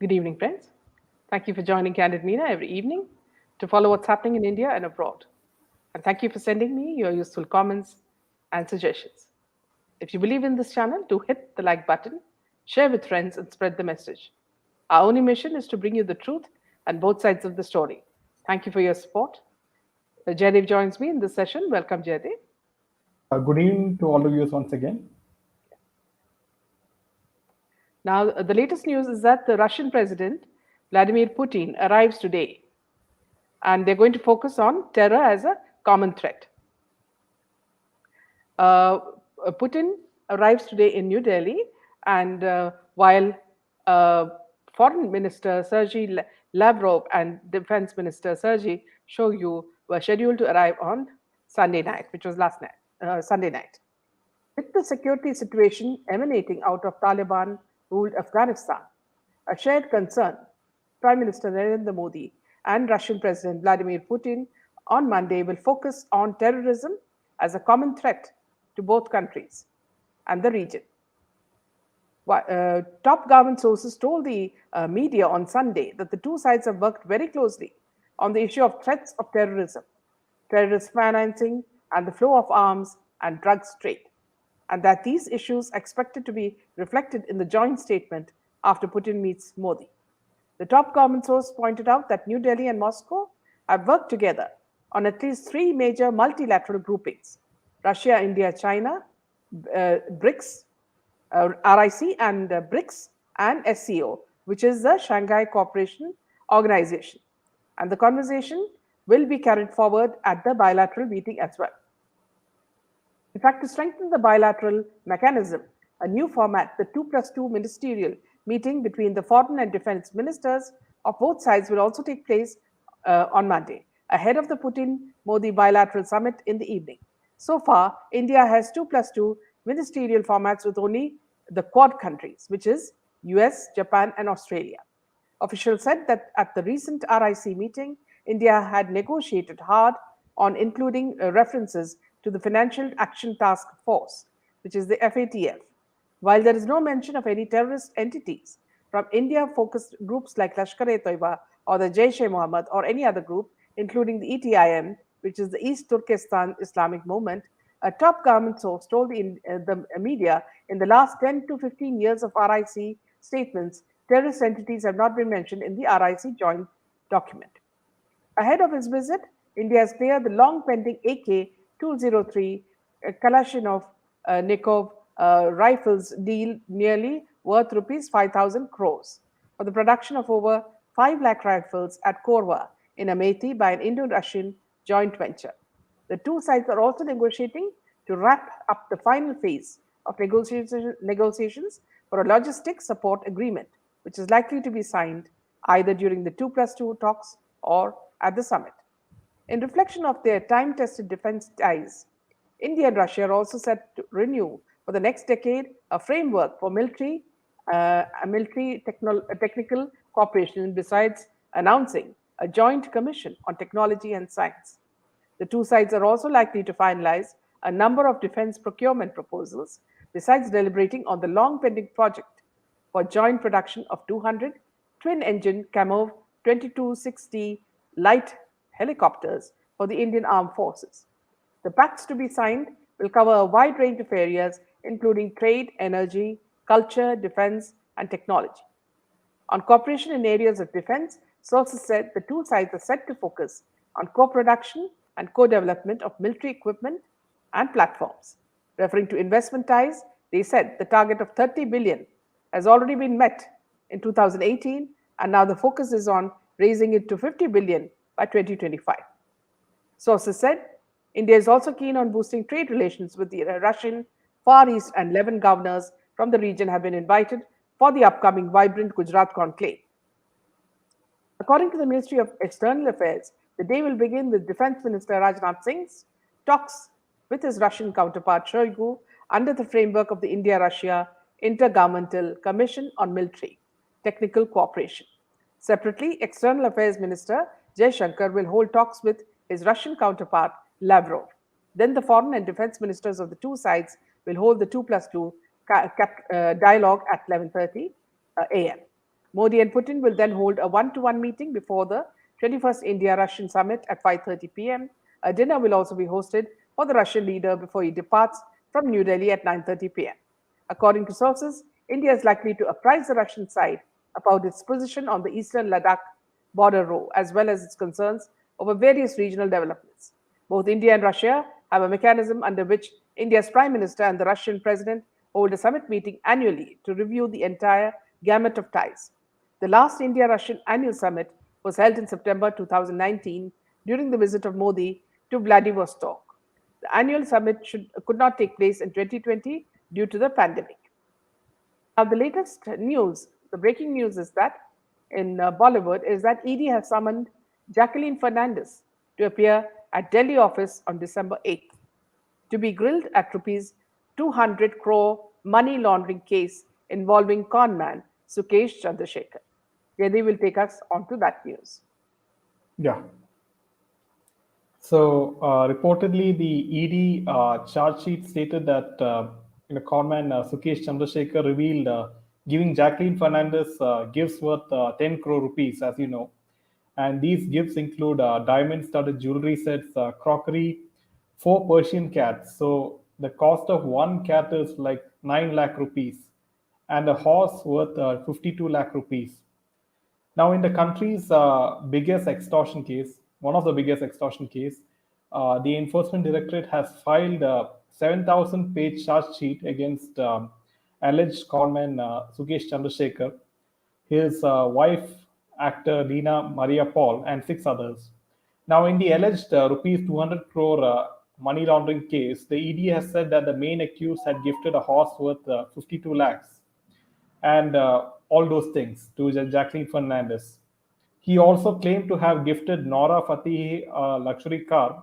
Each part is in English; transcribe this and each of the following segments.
Good evening, friends. Thank you for joining Candid Meena every evening to follow what's happening in India and abroad. And thank you for sending me your useful comments and suggestions. If you believe in this channel, do hit the like button, share with friends, and spread the message. Our only mission is to bring you the truth and both sides of the story. Thank you for your support. Jaidev joins me in this session. Welcome, Jaidev. Good evening to all of you once again. Now, the latest news is that the Russian President Vladimir Putin arrives today, and they're going to focus on terror as a common threat. Uh, Putin arrives today in New Delhi, and while uh, Foreign Minister Sergei Lavrov and Defense Minister Sergei Shoigu were scheduled to arrive on Sunday night, which was last night, Sunday night. With the security situation emanating out of Taliban ruled Afghanistan, a shared concern, Prime Minister Narendra Modi and Russian President Vladimir Putin on Monday will focus on terrorism as a common threat to both countries and the region. Top government sources told the media on Sunday that the two sides have worked very closely on the issue of threats of terrorism, terrorist financing, and the flow of arms and drugs trade, and that these issues are expected to be reflected in the joint statement after Putin meets Modi. The top government source pointed out that New Delhi and Moscow have worked together on at least three major multilateral groupings: Russia, India, China, BRICS, RIC, and BRICS, and SCO, which is the Shanghai Cooperation Organization. And the conversation will be carried forward at the bilateral meeting as well. In fact, to strengthen the bilateral mechanism, a new format, the 2+2 ministerial meeting between the foreign and defense ministers of both sides, will also take place on Monday, ahead of the Putin Modi bilateral summit in the evening. So far, India has 2+2 ministerial formats with only the Quad countries, which is US, Japan, and Australia. Officials said that at the recent RIC meeting, India had negotiated hard on including references to the Financial Action Task Force, which is the FATF. While there is no mention of any terrorist entities from India-focused groups like Lashkar-e-Toiba or the Jaish-e-Mohammed or any other group, including the ETIM, which is the East Turkestan Islamic Movement, a top government source told the media in the last 10 to 15 years of RIC statements, terrorist entities have not been mentioned in the RIC joint document. Ahead of his visit, India has cleared the long pending AK-203 Kalashnikov Nikov rifles deal nearly worth rupees 5,000 crores for the production of over 5 lakh rifles at Korwa in Amethi by an Indo-Russian joint venture. The two sides are also negotiating to wrap up the final phase of negotiations for a logistics support agreement, which is likely to be signed either during the 2+2 talks or at the summit. In reflection of their time tested defense ties, India and Russia are also set to renew for the next decade a framework for technical cooperation, besides announcing a joint commission on technology and science. The two sides are also likely to finalize a number of defense procurement proposals, besides deliberating on the long pending project for joint production of 200 twin engine Kamov 2260 light helicopters for the Indian Armed Forces. The pacts to be signed will cover a wide range of areas, including trade, energy, culture, defense, and technology. On cooperation in areas of defense, sources said the two sides are set to focus on co-production and co-development of military equipment and platforms. Referring to investment ties, they said the target of 30 billion has already been met in 2018, and now the focus is on raising it to 50 billion by 2025. Sources said India is also keen on boosting trade relations with the Russian, Far East, and Levant governors from the region have been invited for the upcoming vibrant Gujarat conclave. According to the Ministry of External Affairs, the day will begin with Defense Minister Rajnath Singh's talks with his Russian counterpart Shoigu under the framework of the India-Russia Intergovernmental Commission on Military Technical Cooperation. Separately, External Affairs Minister Jaishankar will hold talks with his Russian counterpart Lavrov. Then the foreign and defense ministers of the two sides will hold the 2+2 dialogue at 11:30 a.m. Modi and Putin will then hold a one-to-one meeting before the 21st India-Russian summit at 5:30 p.m. A dinner will also be hosted for the Russian leader before he departs from New Delhi at 9:30 p.m. According to sources, India is likely to apprise the Russian side about its position on the eastern Ladakh border row, as well as its concerns over various regional developments. Both India and Russia have a mechanism under which India's Prime Minister and the Russian President hold a summit meeting annually to review the entire gamut of ties. The last India Russian annual summit was held in September 2019 during the visit of Modi to Vladivostok. The annual summit could not take place in 2020 due to the pandemic. Now, the latest news, the breaking news is that in Bollywood is that ED has summoned Jacqueline Fernandez to appear at Delhi office on December 8th to be grilled at rupees 200 crore money laundering case involving conman Sukesh Chandrasekhar. Yadi will take us on to that news. Yeah. So reportedly, the ED charge sheet stated that conman Sukesh Chandrasekhar revealed giving Jacqueline Fernandez gifts worth 10 crore rupees, as you know. And these gifts include diamond-studded jewelry sets, crockery, 4 Persian cats. So the cost of one cat is like 9 lakh rupees, and a horse worth 52 lakh rupees. Now, in the country's biggest extortion case, one of the biggest extortion case, the Enforcement Directorate has filed a 7,000-page charge sheet against alleged conman Sukesh Chandrasekhar, his wife, actor Lina Maria Paul, and 6 others. Now, in the alleged rupees 200 crore money laundering case, the ED has said that the main accused had gifted a horse worth 52 lakhs and all those things to Jacqueline Fernandez. He also claimed to have gifted Nora Fateh a luxury car.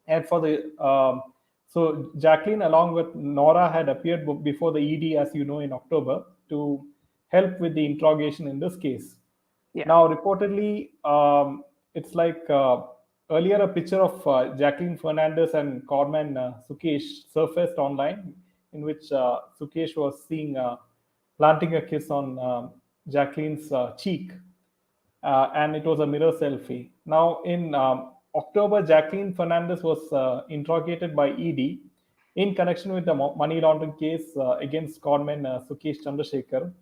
And for the so Jacqueline, along with Nora, had appeared before the ED, as you know, in October to help with the interrogation in this case. Yeah. Now, reportedly, it's like earlier a picture of Jacqueline Fernandez and Corman Sukesh surfaced online, in which Sukesh was seen planting a kiss on Jacqueline's cheek, and it was a mirror selfie. Now, in October, Jacqueline Fernandez was interrogated by ED in connection with the money laundering case against Corman Sukesh Chandrasekhar.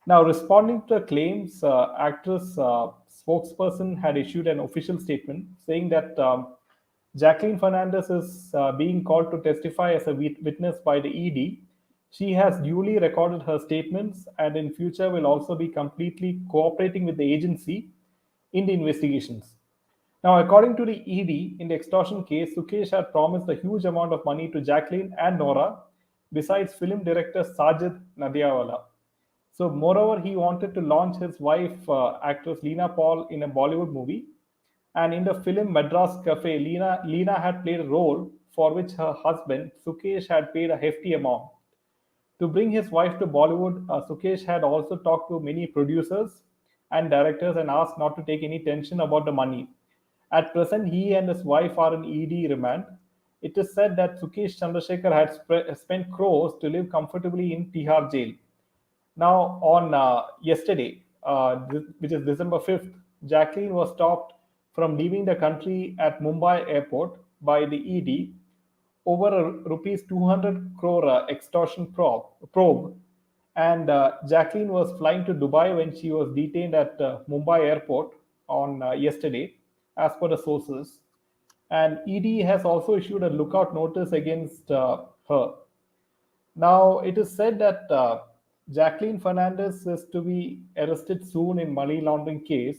Now, responding to the claims, actress spokesperson had issued an official statement saying that Jacqueline Fernandez is being called to testify as a witness by the ED. She has duly recorded her statements and in future will also be completely cooperating with the agency in the investigations. Now, according to the ED, in the extortion case, Sukesh had promised a huge amount of money to Jacqueline and Nora, besides film director Sajid Nadiawala. So, moreover, he wanted to launch his wife, actress Lina Paul, in a Bollywood movie. And in the film Madras Cafe, Lina had played a role for which her husband, Sukesh, had paid a hefty amount. To bring his wife to Bollywood, Sukesh had also talked to many producers and directors and asked not to take any tension about the money. At present, he and his wife are in ED remand. It is said that Sukesh Chandrasekhar had spent crores to live comfortably in Tihar jail. Now, on yesterday, which is December 5th, Jacqueline was stopped from leaving the country at Mumbai airport by the ED over a rupees 200 crore extortion probe. And Jacqueline was flying to Dubai when she was detained at Mumbai airport on yesterday, as per the sources. And ED has also issued a lookout notice against her. Now, it is said that Jacqueline Fernandez is to be arrested soon in money laundering case,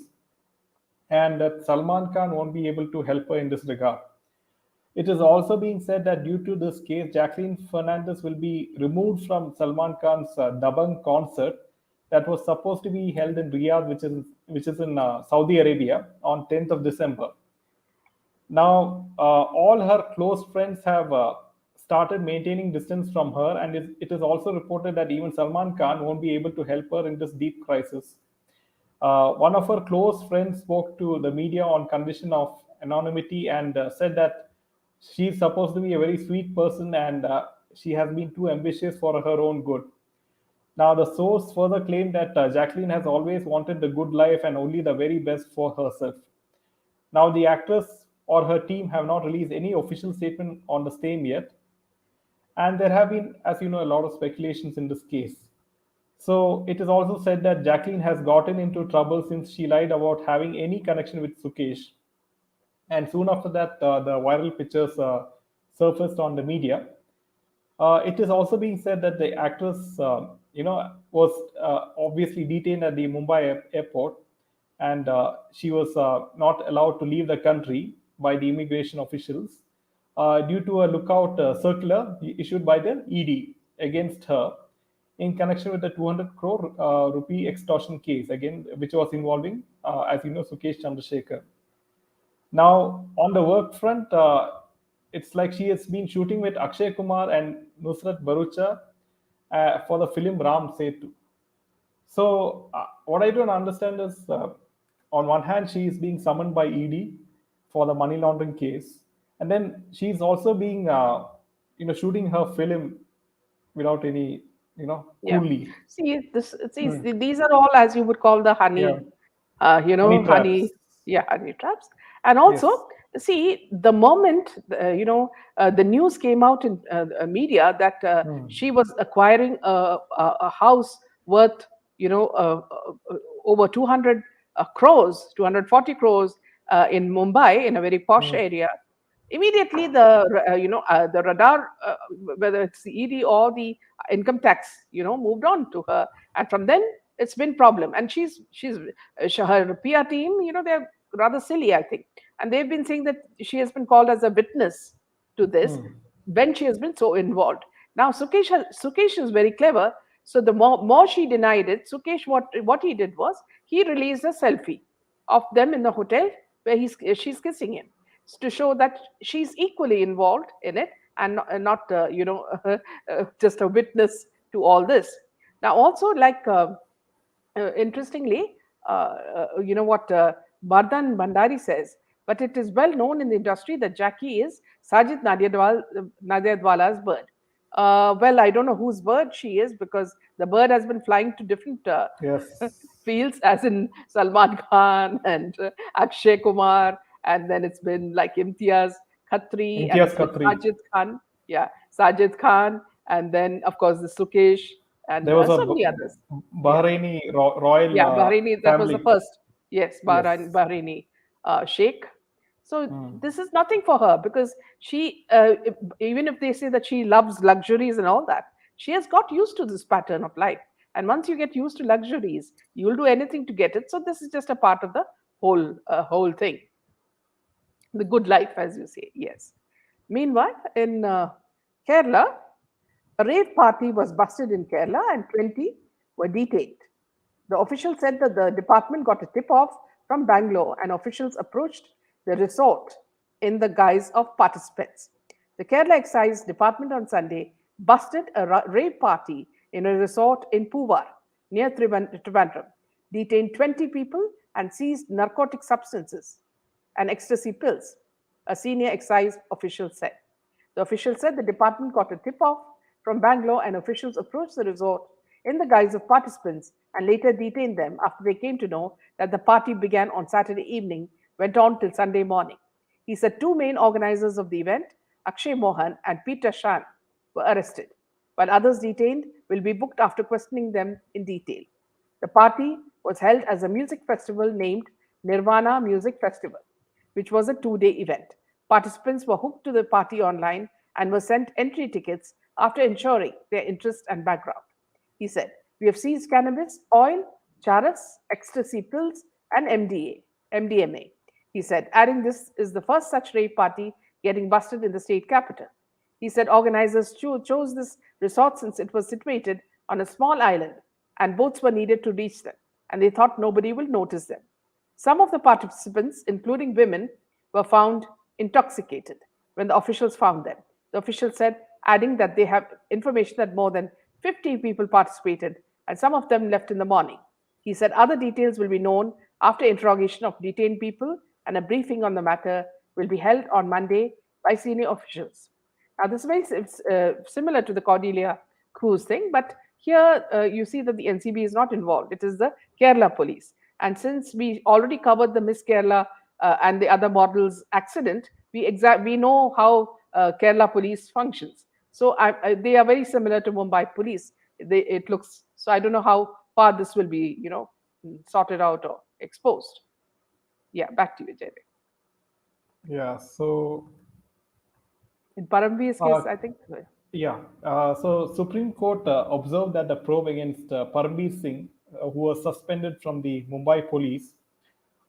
and that Salman Khan won't be able to help her in this regard. It is also being said that due to this case, Jacqueline Fernandez will be removed from Salman Khan's Dabang concert that was supposed to be held in Riyadh, which is in Saudi Arabia, on 10th of December. Now, all her close friends have started maintaining distance from her, and it is also reported that even Salman Khan won't be able to help her in this deep crisis. One of her close friends spoke to the media on condition of anonymity and said that she's supposed to be a very sweet person and she has been too ambitious for her own good. Now, the source further claimed that Jacqueline has always wanted the good life and only the very best for herself. Now, the actress or her team have not released any official statement on the same yet, and there have been, as you know, a lot of speculations in this case. So, it is also said that Jacqueline has gotten into trouble since she lied about having any connection with Sukesh, and soon after that, the viral pictures surfaced on the media. It is also being said that the actress, was obviously detained at the Mumbai airport, and she was not allowed to leave the country by the immigration officials due to a lookout circular issued by the ED against her in connection with the 200 crore rupee extortion case, again, which was involving, as you know, Sukesh Chandrasekhar. Now, on the work front, it's like she has been shooting with Akshay Kumar and Nusrat Barucha for the film Ram Setu. So, what I don't understand is, on one hand, she is being summoned by ED for the money laundering case, and then she's also being, shooting her film without any, Yeah. coolly. See, these are all, as you would call, the Yeah, honey, honey traps. honey, yeah, honey traps. And Yes. also, see, the moment, the news came out in media that Hmm. she was acquiring a house worth, over 200 crores, 240 crores in Mumbai, in a very posh Hmm. area. Immediately, the radar, whether it's the ED or the income tax, moved on to her, and from then it's been problem. And her PR team, they're rather silly, I think, and they've been saying that she has been called as a witness to this Hmm. when she has been so involved. Now Sukesh is very clever. So the more she denied it, Sukesh, what he did was he released a selfie of them in the hotel where she's kissing him, to show that she's equally involved in it, and not just a witness to all this. Now also, like, interestingly, what Bardhan Bhandari says, but it is well known in the industry that Jackie is Sajid Nadiadwala's bird. Well, I don't know whose bird she is, because the bird has been flying to different Yes. fields, as in Salman Khan and Akshay Kumar, and then it's been like Imtiaz Khatri, and Imtiaz it's been Khatri. Sajid Khan. Yeah, Sajid Khan, and then of course the Sukesh, and There was a so many others. Yeah. Bahraini royal Yeah, Bahraini, that was the family. first. Yes, Yes. Bahraini Sheikh. So Hmm. this is nothing for her, because even if they say that she loves luxuries and all that, she has got used to this pattern of life. And once you get used to luxuries, you'll do anything to get it. So this is just a part of the whole thing, the good life, as you say. Yes. Meanwhile, in Kerala, a rave party was busted in Kerala and 20 were detained. The official said that the department got a tip off from Bangalore, and officials approached the resort in the guise of participants. The Kerala Excise Department on Sunday busted a rave party in a resort in Puvar, near Trivandrum, detained 20 people, and seized narcotic substances and ecstasy pills, a senior excise official said. The official said the department got a tip off from Bangalore, and officials approached the resort in the guise of participants and later detained them after they came to know that the party began on Saturday evening, went on till Sunday morning. He said two main organizers of the event, Akshay Mohan and Peter Shan, were arrested, while others detained will be booked after questioning them in detail. The party was held as a music festival named Nirvana Music Festival, which was a 2-day event. Participants were hooked to the party online and were sent entry tickets after ensuring their interest and background. He said, "We have seized cannabis, oil, charas, ecstasy pills, and MDMA. He said, adding this is the first such rave party getting busted in the state capital. He said organizers chose this resort since it was situated on a small island and boats were needed to reach them, and they thought nobody will notice them. Some of the participants, including women, were found intoxicated when the officials found them. The official said, adding that they have information that more than 50 people participated and some of them left in the morning. He said other details will be known after interrogation of detained people, and a briefing on the matter will be held on Monday by senior officials. Now, this is very similar to the Cordelia cruise thing. But here you see that the NCB is not involved. It is the Kerala police. And since we already covered the Miss Kerala and the other models accident, we know how Kerala police functions. So they are very similar to Mumbai police. It looks so. I don't know how far this will be, sorted out or exposed. Yeah, back to you, Jay. Yeah. So In Paramveer's uh, case, I think. yeah. So Supreme Court observed that the probe against Parambir Singh, who was suspended from the Mumbai police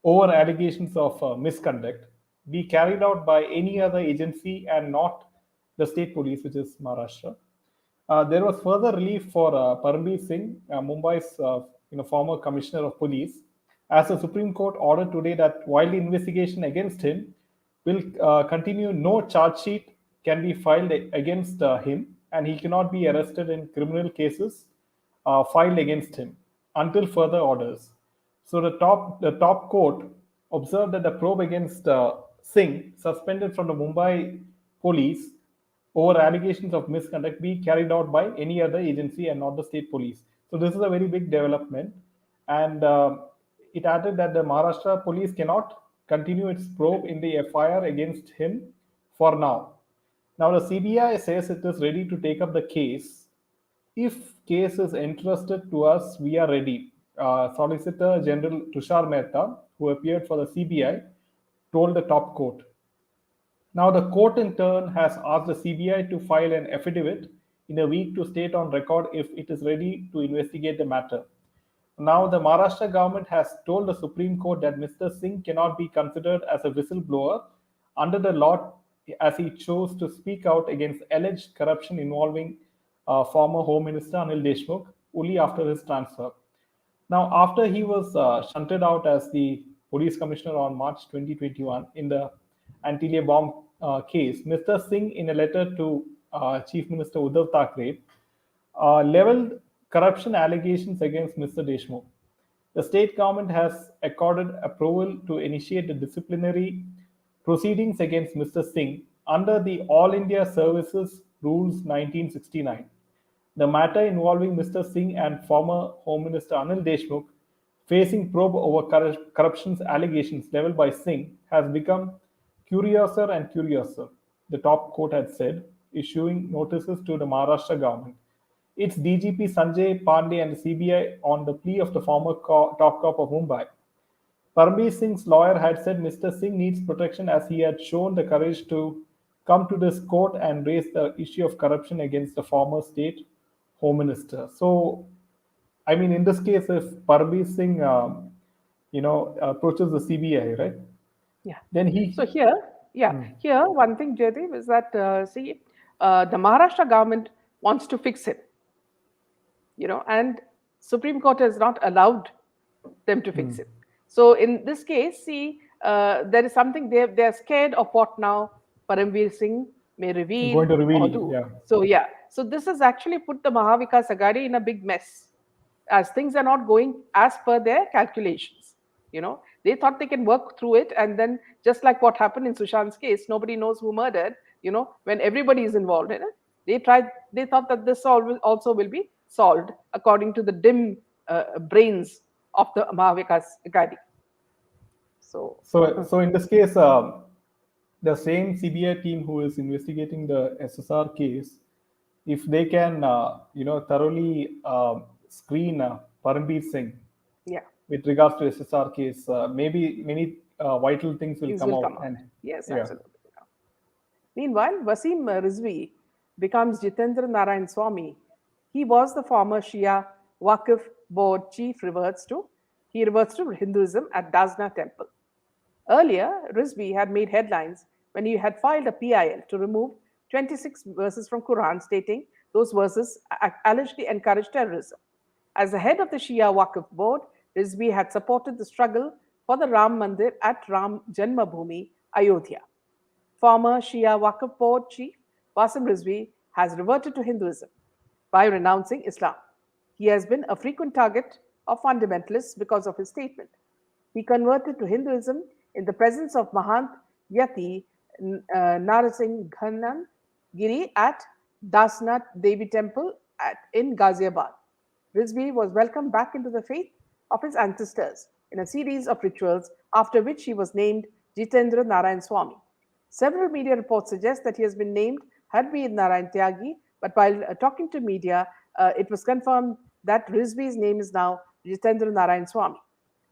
over allegations of misconduct, be carried out by any other agency and not the state police, which is Maharashtra. There was further relief for Parambir Singh, Mumbai's former commissioner of police, as the Supreme Court ordered today that while the investigation against him will continue, no charge sheet can be filed against him, and he cannot be arrested in criminal cases filed against him until further orders. So the top court observed that the probe against Singh, suspended from the Mumbai police over allegations of misconduct, be carried out by any other agency and not the state police. So this is a very big development, and it added that the Maharashtra police cannot continue its probe in the FIR against him for now. Now the CBI says it is ready to take up the case. If case is entrusted to us, we are ready. Solicitor General Tushar Mehta, who appeared for the CBI, told the top court. Now, the court in turn has asked the CBI to file an affidavit in a week to state on record if it is ready to investigate the matter. Now, the Maharashtra government has told the Supreme Court that Mr. Singh cannot be considered as a whistleblower under the law, as he chose to speak out against alleged corruption involving former Home Minister Anil Deshmukh only after his transfer. Now, after he was shunted out as the police commissioner on March 2021 in the Antilia bomb case, Mr. Singh, in a letter to Chief Minister Uddhav Thackeray, leveled corruption allegations against Mr. Deshmukh. The state government has accorded approval to initiate the disciplinary proceedings against Mr. Singh under the All India Services Rules 1969. The matter involving Mr. Singh and former Home Minister Anil Deshmukh facing probe over corruption allegations leveled by Singh has become curiouser and curiouser, the top court had said, issuing notices to the Maharashtra government. Its DGP Sanjay Pandey and the CBI on the plea of the former top cop of Mumbai. Parambir Singh's lawyer had said Mr. Singh needs protection as he had shown the courage to come to this court and raise the issue of corruption against the former state home minister. So, I mean, in this case, if Parambir Singh, approaches the CBI, right? Yeah. Then he. So here, here one thing, Jaydev, is that the Maharashtra government wants to fix it, and Supreme Court has not allowed them to fix it. So in this case, there is something they're scared of what now Parambir Singh may reveal, going to reveal or do. Yeah. So this has actually put the Mahavikas Aghadi in a big mess, as things are not going as per their calculations. They thought they can work through it, and then just like what happened in Sushant's case, nobody knows who murdered. When everybody is involved in it, they thought that this also will be solved according to the dim brains of the Mahavikas Aghadi. So in this case, the same CBI team who is investigating the SSR case, if they can, thoroughly screen Parambir Singh, with regards to SSR case, maybe many vital things will come out. Yes, absolutely. Meanwhile, Wasim Rizvi becomes Jitendra Narayan Swami. He was the former Shia Waqf Board chief. He reverts to Hinduism at Dasna temple. Earlier, Rizvi had made headlines when he had filed a PIL to remove 26 verses from Quran, stating those verses allegedly encourage terrorism. As the head of the Shia Waqf Board, Rizvi had supported the struggle for the Ram Mandir at Ram Janmabhoomi, Ayodhya. Former Shia Waqf Board chief Wasim Rizvi has reverted to Hinduism by renouncing Islam. He has been a frequent target of fundamentalists because of his statement. He converted to Hinduism in the presence of Mahant Yati Narasinghanan Giri at Dasnath Devi Temple in Ghaziabad. Rizvi was welcomed back into the faith of his ancestors in a series of rituals, after which he was named Jitendra Narayan Swami. Several media reports suggest that he has been named Harveer Narayan Tyagi, but while talking to media, it was confirmed that Rizvi's name is now Jitendra Narayan Swami.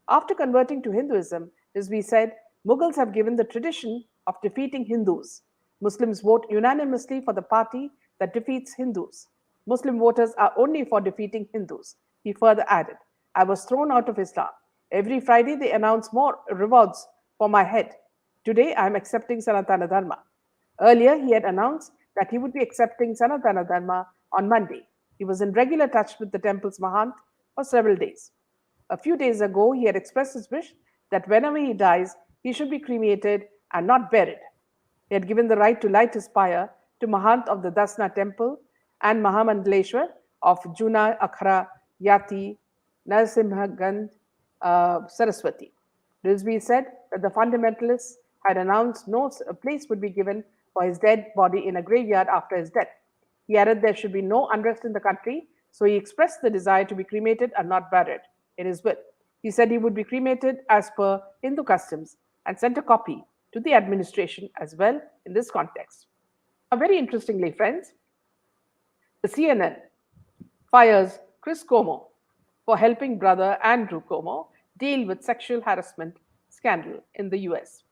After converting to Hinduism, Rizvi said, Mughals have given the tradition of defeating Hindus. Muslims vote unanimously for the party that defeats Hindus. Muslim voters are only for defeating Hindus. He further added, I was thrown out of Islam. Every Friday they announce more rewards for my head. Today I am accepting Sanatana Dharma. Earlier he had announced that he would be accepting Sanatana Dharma on Monday. He was in regular touch with the temple's Mahant for several days. A few days ago, he had expressed his wish that whenever he dies, he should be cremated and not buried. He had given the right to light his pyre to Mahant of the Dasna temple and Mahamandaleshwar of Juna Akhara Yati Narasimhagand Saraswati. Rizvi said that the fundamentalists had announced no place would be given for his dead body in a graveyard after his death. He added there should be no unrest in the country, so he expressed the desire to be cremated and not buried in his will. He said he would be cremated as per Hindu customs and sent a copy to the administration as well in this context. Now, very interestingly, friends, the CNN fires Chris Cuomo for helping brother Andrew Cuomo deal with sexual harassment scandal in the US.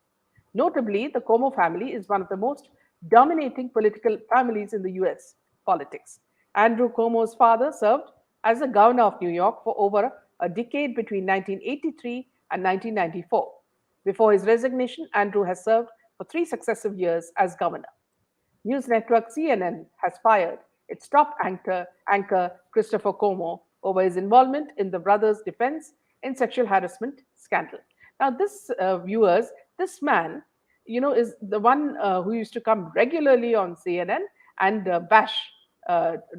Notably, the Cuomo family is one of the most dominating political families in the US politics. Andrew Cuomo's father served as the governor of New York for over a decade between 1983 and 1994. Before his resignation, Andrew has served for 3 successive years as governor. News network CNN has fired its top anchor Christopher Cuomo over his involvement in the brothers' defense in sexual harassment scandal. Now, this man, is the one who used to come regularly on CNN and bash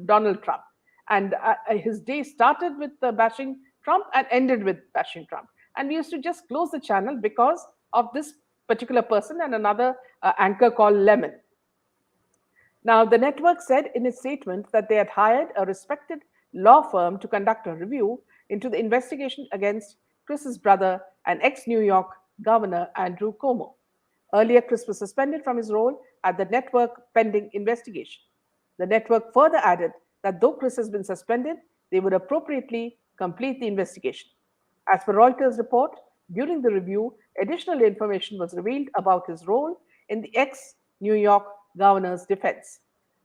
Donald Trump. And his day started with bashing Trump and ended with bashing Trump. And we used to just close the channel because of this particular person and another anchor called Lemon. Now, the network said in its statement that they had hired a respected law firm to conduct a review into the investigation against Chris's brother and ex-New York Governor Andrew Cuomo. Earlier, Chris was suspended from his role at the network pending investigation. The network further added that though Chris has been suspended, they would appropriately complete the investigation. As per Reuters report, during the review, additional information was revealed about his role in the ex-New York governor's defense.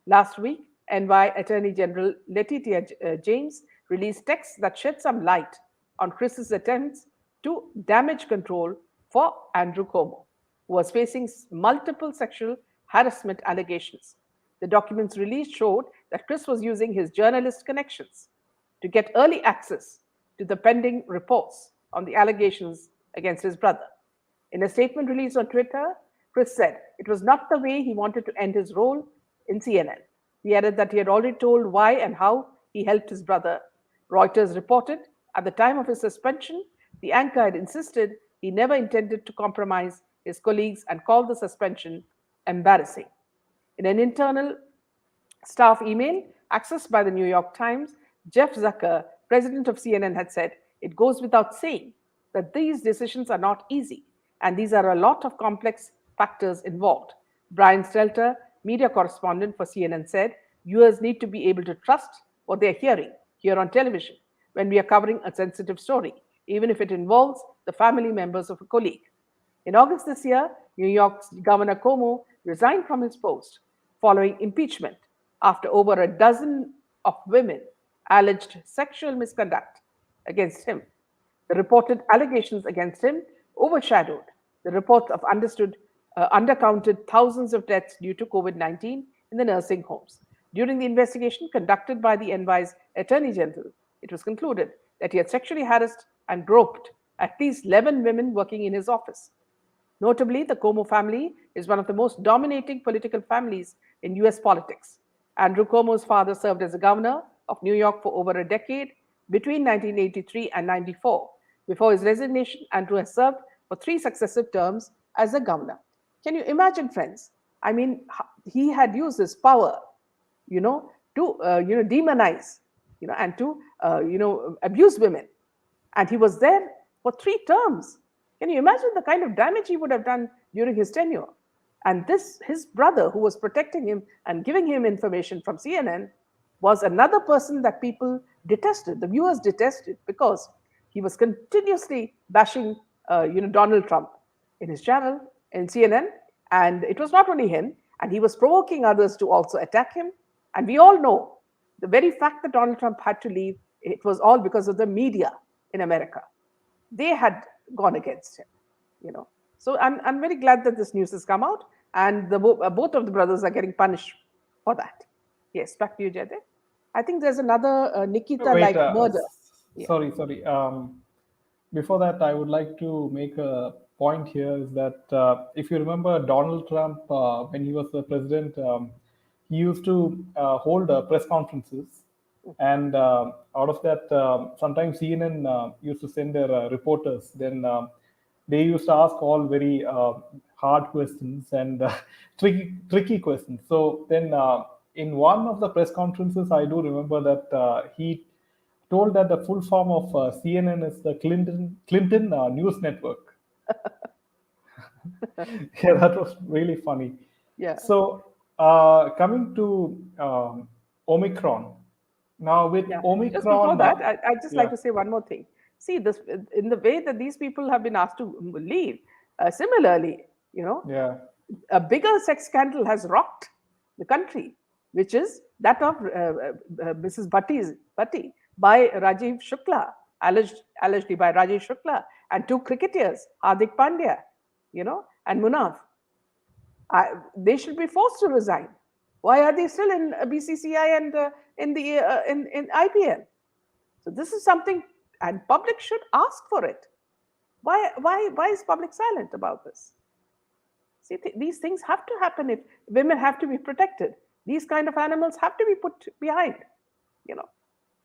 Last week, NY Attorney General Letitia James released texts that shed some light on Chris's attempts to damage control for Andrew Cuomo, who was facing multiple sexual harassment allegations. The documents released showed that Chris was using his journalist connections to get early access to the pending reports on the allegations against his brother. In a statement released on Twitter, Chris said it was not the way he wanted to end his role in CNN. He added that he had already told why and how he helped his brother. Reuters reported at the time of his suspension, the anchor had insisted he never intended to compromise his colleagues and called the suspension embarrassing. In an internal staff email accessed by the New York Times, Jeff Zucker, president of CNN, had said, it goes without saying that these decisions are not easy, and these are a lot of complex factors involved. Brian Stelter, media correspondent for CNN, said, viewers need to be able to trust what they're hearing here on television when we are covering a sensitive story, even if it involves the family members of a colleague. In August this year, New York's Governor Cuomo resigned from his post following impeachment after over a dozen of women alleged sexual misconduct against him. The reported allegations against him overshadowed the reports of undercounted thousands of deaths due to COVID-19 in the nursing homes. During the investigation conducted by the NY's Attorney General, it was concluded that he had sexually harassed and groped at least 11 women working in his office. Notably, the Cuomo family is one of the most dominating political families in US politics. Andrew Cuomo's father served as a governor of New York for over a decade between 1983 and 94. Before his resignation, Andrew has served for 3 successive terms as a governor. Can you imagine, friends? I mean, he had used his power, to demonize, and to abuse women. And he was there for 3 terms. Can you imagine the kind of damage he would have done during his tenure? And this, his brother, who was protecting him and giving him information from CNN, was another person that people detested. The viewers detested because he was continuously bashing, Donald Trump in his channel, in CNN, and it was not only him, and he was provoking others to also attack him. And we all know the very fact that Donald Trump had to leave, it was all because of the media in America. They had gone against him, So I'm very glad that this news has come out, and both of the brothers are getting punished for that. Yes, back to you, Jade. I think there's another Wait, Nikita-like murder. Yeah. sorry. Before that, I would like to make a point here is that if you remember Donald Trump, when he was the president, he used to hold press conferences. And out of that, sometimes CNN used to send their reporters. Then they used to ask all very hard questions and tricky questions. So then in one of the press conferences, I do remember that he told that the full form of CNN is the Clinton News Network. Yeah, that was really funny. Yeah. So coming to Omicron. Now with Yeah. Just before Omicron, that, I'd just like yeah, to say one more thing. See, this in the way that these people have been asked to leave. Similarly, yeah, a bigger sex scandal has rocked the country, which is that of Mrs. Bhatti by Rajiv Shukla, allegedly by Rajiv Shukla, and 2 cricketers, Hardik Pandya, and Munaf. They should be forced to resign. Why are they still in BCCI and in IPL? So this is something, and public should ask for it. Why is public silent about this? See, these things have to happen if women have to be protected. These kind of animals have to be put behind.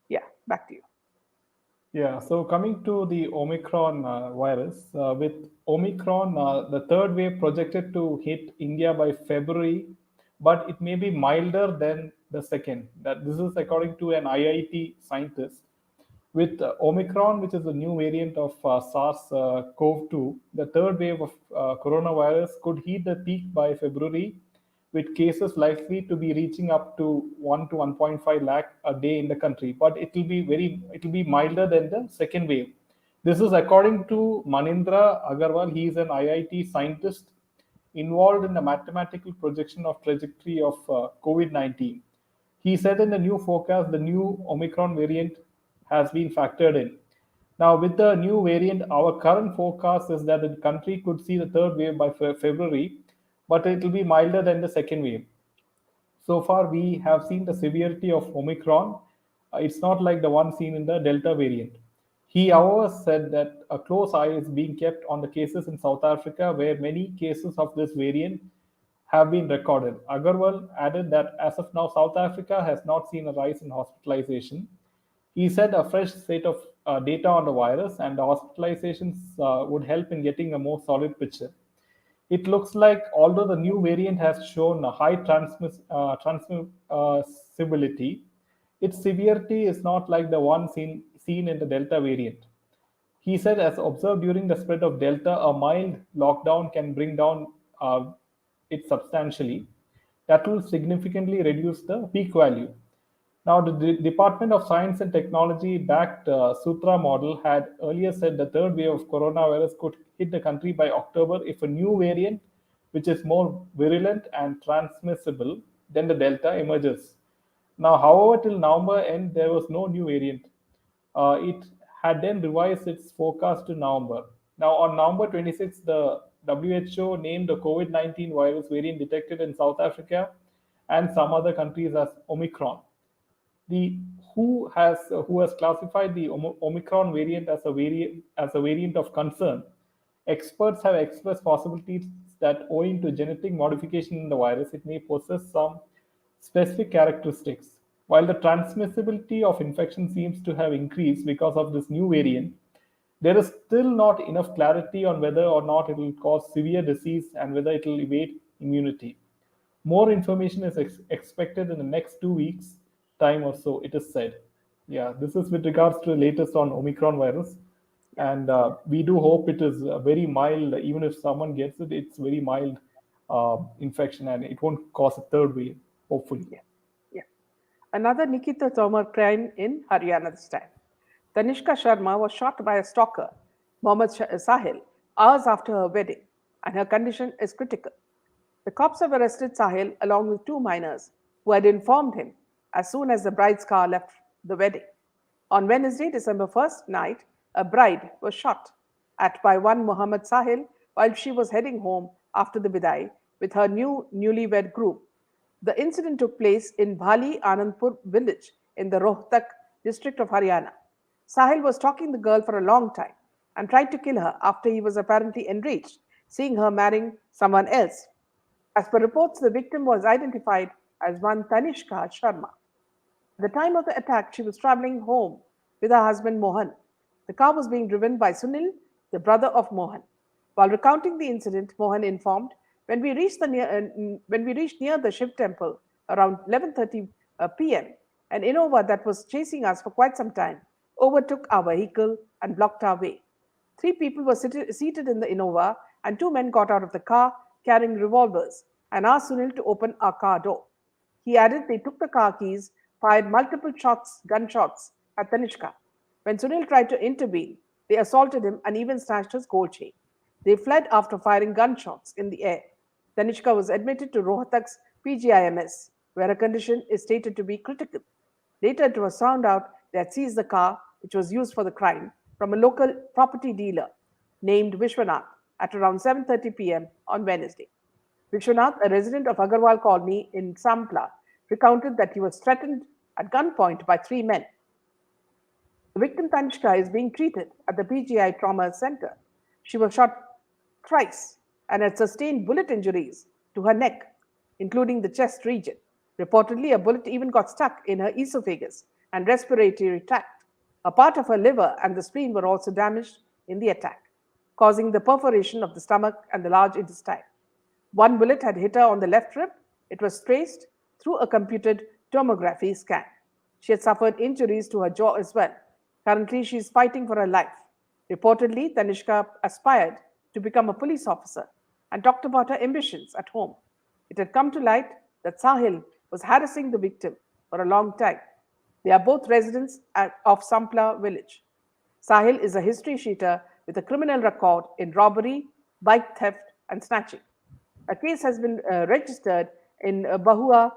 Yeah. Back to you. yeah. So coming to the Omicron virus, with Omicron, the third wave projected to hit India by February, but it may be milder than the second. That this is according to an IIT scientist. With Omicron, which is a new variant of SARS-CoV-2, the third wave of coronavirus could hit the peak by February, with cases likely to be reaching up to 1 to 1.5 lakh a day in the country. But it will be milder than the second wave. This is according to Manindra Agarwal. He is an IIT scientist involved in the mathematical projection of trajectory of COVID-19. He said in the new forecast, the new Omicron variant has been factored in. Now, with the new variant, our current forecast is that the country could see the third wave by February, but it will be milder than the second wave. So far, we have seen the severity of Omicron. It's not like the one seen in the Delta variant. He, however, said that a close eye is being kept on the cases in South Africa, where many cases of this variant have been recorded. Agarwal added that as of now, South Africa has not seen a rise in hospitalization. He said a fresh set of data on the virus and the hospitalizations would help in getting a more solid picture. It looks like although the new variant has shown a high transmissibility, its severity is not like the one seen in the Delta variant. He said, as observed during the spread of Delta, a mild lockdown can bring down it substantially. That will significantly reduce the peak value. Now, the Department of Science and Technology backed Sutra model had earlier said the third wave of coronavirus could hit the country by October if a new variant, which is more virulent and transmissible than the Delta, emerges. Now, however, till November end, there was no new variant. It had then revised its forecast to November. Now, on November 26th, the WHO named the COVID-19 virus variant detected in South Africa and some other countries as Omicron. The who has classified the Omicron variant as a variant of concern. Experts have expressed possibilities that, owing to genetic modification in the virus, it may possess some specific characteristics. While the transmissibility of infection seems to have increased because of this new variant, there is still not enough clarity on whether or not it will cause severe disease and whether it will evade immunity. More information is expected in the next 2 weeks time or so, it is said. Yeah, this is with regards to the latest on Omicron virus. And we do hope it is very mild. Even if someone gets it, it's very mild infection and it won't cause a third wave, hopefully. Yeah, yeah. Another Nikita Tomar crime in Haryana this time. Tanishka Sharma was shot by a stalker, Mohammad Sahil, hours after her wedding, and her condition is critical. The cops have arrested Sahil along with two minors who had informed him as soon as the bride's car left the wedding. On Wednesday, December 1st night, a bride was shot at by one Muhammad Sahil while she was heading home after the bidai with her newlywed groom. The incident took place in Bhali Anandpur village in the Rohtak district of Haryana. Sahil was stalking the girl for a long time and tried to kill her after he was apparently enraged, seeing her marrying someone else. As per reports, the victim was identified as one Tanishka Sharma. At the time of the attack, she was traveling home with her husband Mohan. The car was being driven by Sunil, the brother of Mohan. While recounting the incident, Mohan informed, when we reached near the Shiv temple around 11:30 p.m., an Innova that was chasing us for quite some time overtook our vehicle and blocked our way. Three people were seated in the Innova, and two men got out of the car carrying revolvers and asked Sunil to open our car door. He added they took the car keys, fired multiple gunshots at Tanishka. When Sunil tried to intervene, they assaulted him and even snatched his gold chain. They fled after firing gunshots in the air. Tanishka was admitted to Rohtak's PGIMS, where her condition is stated to be critical. Later, it was found out they had seized the car, which was used for the crime, from a local property dealer named Vishwanath at around 7:30 p.m. on Wednesday. Vishwanath, a resident of Agarwal Colony in Sampla, recounted that he was threatened at gunpoint by three men. The victim Tanishka is being treated at the PGI Trauma Center. She was shot thrice and had sustained bullet injuries to her neck, including the chest region. Reportedly, a bullet even got stuck in her esophagus and respiratory tract. A part of her liver and the spleen were also damaged in the attack, causing the perforation of the stomach and the large intestine. One bullet had hit her on the left rib. It was traced through a computed tomography scan. She had suffered injuries to her jaw as well. Currently, she is fighting for her life. Reportedly, Tanishka aspired to become a police officer and talked about her ambitions at home. It had come to light that Sahil was harassing the victim for a long time. They are both residents of Sampla village. Sahil is a history sheeter with a criminal record in robbery, bike theft, and snatching. A case has been registered in Bahuak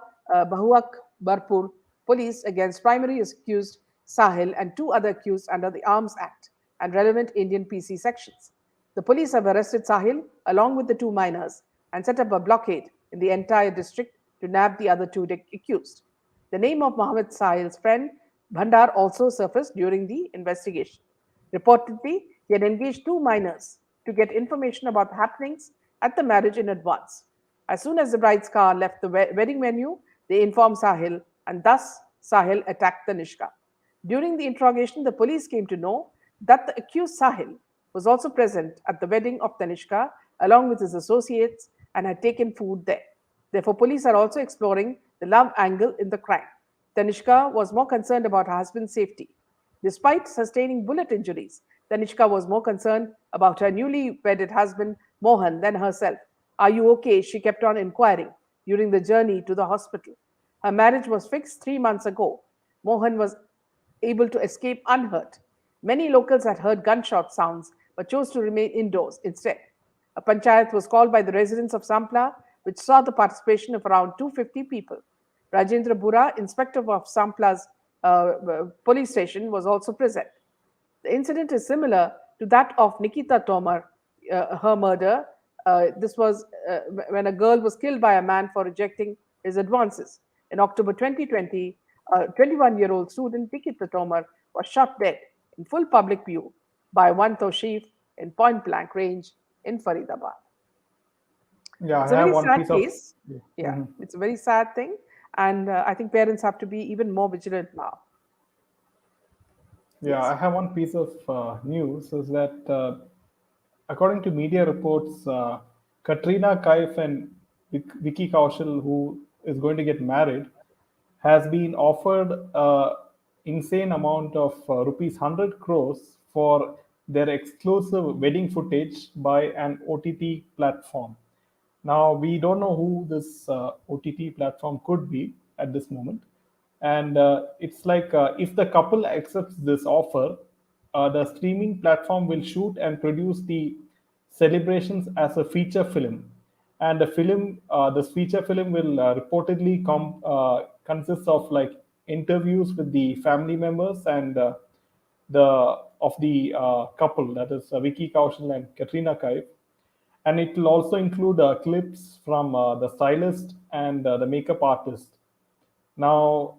Barpur police against primary accused Sahil and two other accused under the Arms Act and relevant Indian PC sections. The police have arrested Sahil along with the two minors and set up a blockade in the entire district to nab the other two accused. The name of Mohammed Sahil's friend Bhandar also surfaced during the investigation. Reportedly, he had engaged two minors to get information about the happenings at the marriage in advance. As soon as the bride's car left the wedding venue, they informed Sahil, and thus Sahil attacked the Nishka. During the interrogation, the police came to know that the accused Sahil was also present at the wedding of Tanishka along with his associates and had taken food there. Therefore, police are also exploring the love angle in the crime. Tanishka was more concerned about her husband's safety. Despite sustaining bullet injuries, Tanishka was more concerned about her newly wedded husband Mohan than herself. Are you okay? She kept on inquiring during the journey to the hospital. Her marriage was fixed 3 months ago. Mohan was able to escape unhurt. Many locals had heard gunshot sounds but chose to remain indoors instead. A panchayat was called by the residents of Sampla, which saw the participation of around 250 people. Rajendra Bura, inspector of Sampla's police station, was also present. The incident is similar to that of Nikita Tomar, her murder. This was when a girl was killed by a man for rejecting his advances. In October 2020, a 21-year-old student, Nikita Tomar, was shot dead in full public view by one Toshif in point blank range in Faridabad. Yeah, It's I a have very one sad piece of. case. Yeah, it's a very sad thing. And I think parents have to be even more vigilant now. Yeah, Yes. I have one piece of news is that according to media reports, Katrina Kaif and Vicky Kaushal, who is going to get married, has been offered a insane amount of rupees 100 crores for their exclusive wedding footage by an OTT platform. Now, we don't know who this OTT platform could be at this moment. And it's like if the couple accepts this offer, the streaming platform will shoot and produce the celebrations as a feature film. And this feature film will reportedly consist of like interviews with the family members and the couple, that is Vicky Kaushal and Katrina Kaif, and it will also include clips from the stylist and the makeup artist. Now,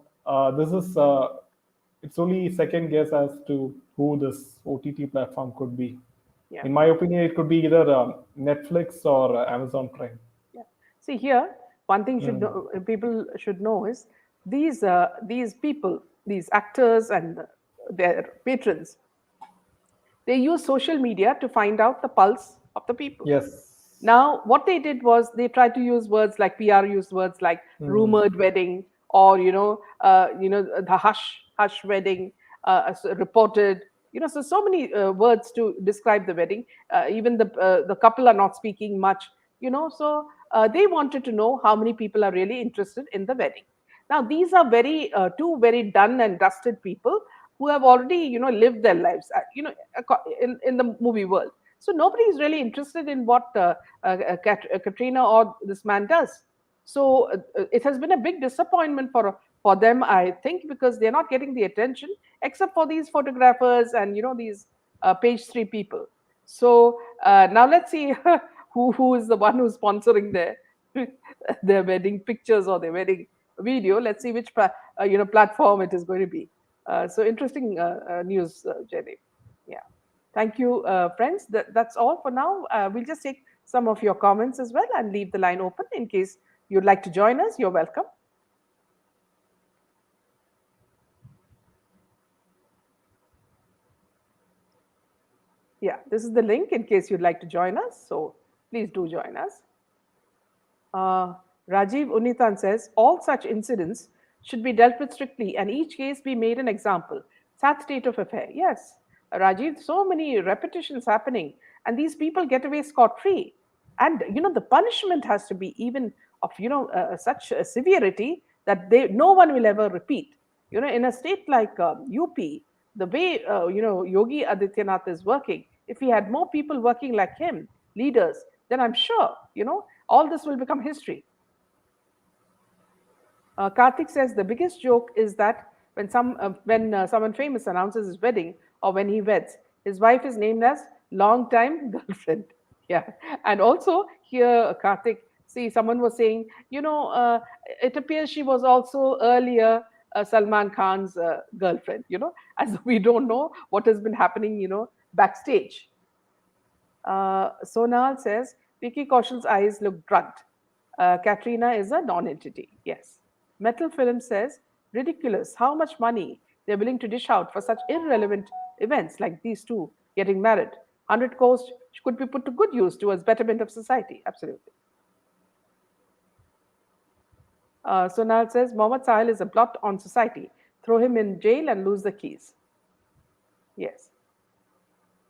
this is it's only second guess as to who this OTT platform could be. Yeah. In my opinion, it could be either Netflix or Amazon Prime. Yeah. See here, one thing people should know is these people, these actors and their patrons, they use social media to find out the pulse of the people. Yes. Now, what they did was they tried to use words like PR used words like rumored wedding, or the hush wedding, reported. So many words to describe the wedding. Even the couple are not speaking much. So they wanted to know how many people are really interested in the wedding. Now, these are two very done and dusted people who have already lived their lives in the movie world. So nobody is really interested in what Katrina or this man does. So it has been a big disappointment for them, I think, because they're not getting the attention except for these photographers and these page 3 people. So now let's see who is the one who's sponsoring their wedding pictures or their wedding video. Let's see which platform it is going to be. So interesting news, Jenny. Yeah. Thank you, friends. That's all for now. We'll just take some of your comments as well and leave the line open in case you'd like to join us. You're welcome. Yeah, this is the link in case you'd like to join us. So please do join us. Rajiv Unitan says, all such incidents should be dealt with strictly and each case be made an example. Sad state of affair. Yes, Rajiv, so many repetitions happening and these people get away scot-free. And, the punishment has to be even of, such a severity that no one will ever repeat. In a state like UP, the way, Yogi Adityanath is working, if he had more people working like him, leaders, then I'm sure, all this will become history. Karthik says the biggest joke is that when someone famous announces his wedding or when he weds, his wife is named as long-time girlfriend. Yeah, and also here, Karthik, see, someone was saying, it appears she was also earlier Salman Khan's girlfriend. As we don't know what has been happening, backstage. Sonal says Vicky Kaushal's eyes look drugged. Katrina is a non-entity. Yes. Metal Film says, ridiculous how much money they're willing to dish out for such irrelevant events like these two getting married. 100 crores could be put to good use towards betterment of society. Absolutely. Sonal says, Mohammad Sahil is a blot on society. Throw him in jail and lose the keys. Yes.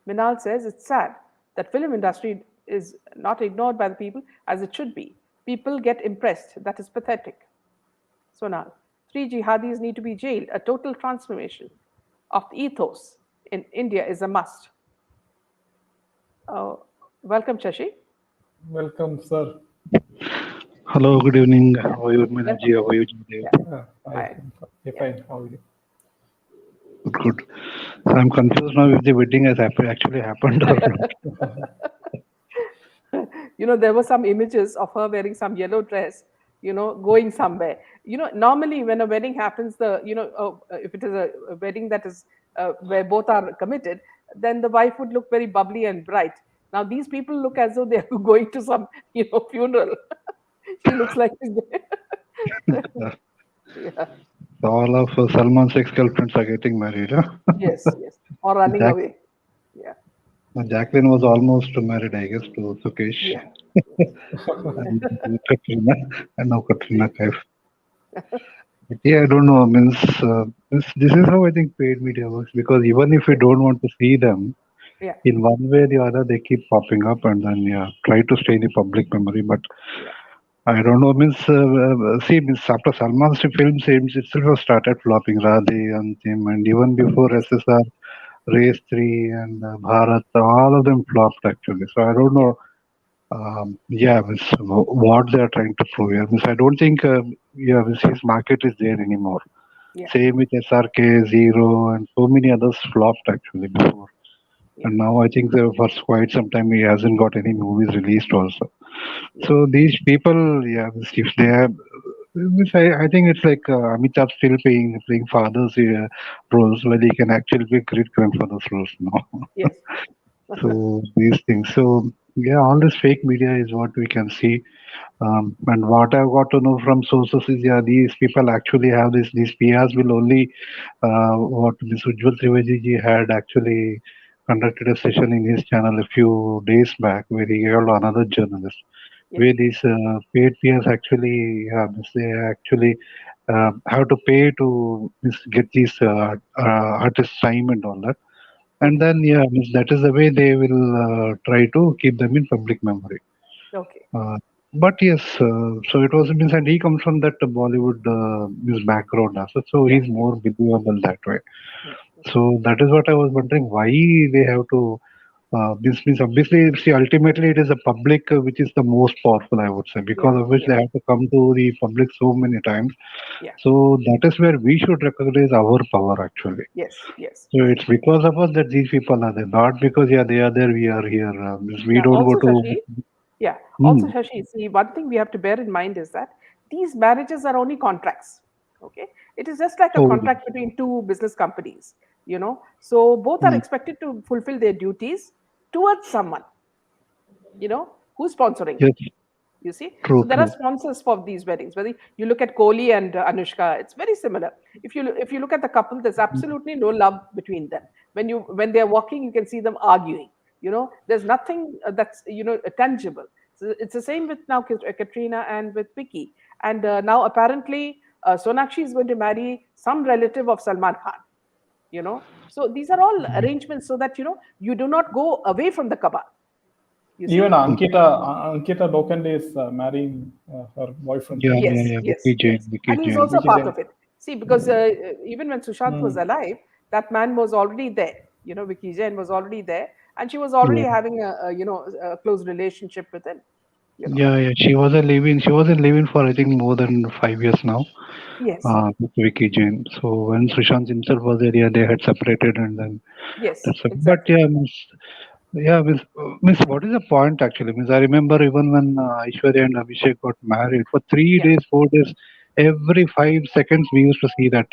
Minal says, it's sad that film industry is not ignored by the people as it should be. People get impressed. That is pathetic. Sonal, 3 jihadis need to be jailed. A total transformation of the ethos in India is a must. Welcome, Chashi. Welcome, sir. Hello, good evening. How are you, Minaji? How are you, Jaydev? Hi. Fine. How are you? Good. So I'm confused now if the wedding has actually happened or not. There were some images of her wearing some yellow dress, going somewhere. Normally when a wedding happens, if it is a wedding that is where both are committed, then the wife would look very bubbly and bright. Now these people look as though they are going to some, funeral. She looks like yeah. All of Salman's ex-girlfriends are getting married, huh? Yes, or running away. Yeah. Jacqueline was almost married, I guess, to Sukesh. Yeah. and Katrina, and now Katrina Kaif. Yeah, I don't know. This is how I think paid media works, because even if you don't want to see them, Yeah, in one way or the other, they keep popping up, and then yeah, try to stay in the public memory. But yeah, I don't know. After Salman's film seems itself has started flopping, Radhe and Tim, and even before yes, SSR, Race 3 and Bharat, all of them flopped actually. So I don't yeah, know. Yeah, what they are trying to prove here. I don't think his market is there anymore. yeah, Same with SRK, Zero, and so many others flopped actually before. yeah, And now I think for quite some time he hasn't got any movies released also. yeah, So these people, yeah, if they have, I think it's like Amitabh still playing fathers roles, where he can actually be great grandfather's roles now. yes, So these things. So yeah, all this fake media is what we can see. And what I've got to know from sources is, yeah, these people actually have this. These PRs will only what this Ujjwal Trivedi ji had actually conducted a session in his channel a few days back, where he held another journalist, yeah, where these paid PRs actually, they actually have to pay to get these artists time and all that. And okay, then, yeah, that is the way they will try to keep them in public memory. okay, Uh, but yes, so it was means, and he comes from that Bollywood his background, so yeah, he's yeah, more believable that way. mm, So that is what I was wondering, why they have to. This means obviously, see, ultimately it is the public which is the most powerful, I would say, yeah, because of which yeah, they have to come to the public so many times. yeah, So that is where we should recognize our power actually. yes, yes, So yes. it's because of us that these people are there, not because yeah they are there, we are here. We Now, don't go also, to. Shashi, yeah, also, Hmm. Shashi, see, one thing we have to bear in mind is that these marriages are only contracts. Okay, it is just like a Oh, contract between two business companies. So both are hmm. expected to fulfill their duties towards someone. Who's sponsoring Yes, it. You see, true, so there are true. sponsors for these weddings. Whether you look at Kohli and Anushka, it's very similar. If you look at the couple, there's absolutely no love between them. When they're walking, you can see them arguing. There's nothing that's tangible. So it's the same with now Katrina and with Vicky, and now apparently Sonakshi is going to marry some relative of Salman Khan. So these are all arrangements so that you do not go away from the Kaaba. You Even see. Ankita Lokande is marrying her boyfriend, Yeah, right? yeah, Yes, yeah. yes, yes. Vicky And he's Jain. also Vicky part Jain. of it. See, because even when Sushant was Hmm. alive, that man was already there. Vicky Jain was already there, and she was already Yeah, having a close relationship with him. You know. yeah, yeah. She was a living. She was in living for I think more than 5 years now. Yes, With Vicky Jain. So when Sushant himself was there, yeah, they had separated, and then yes, that's a. But exactly. yeah, miss, what is the point actually? Miss, I remember even when Aishwarya and Abhishek got married, for three Yeah, days, 4 days, every 5 seconds we used to see that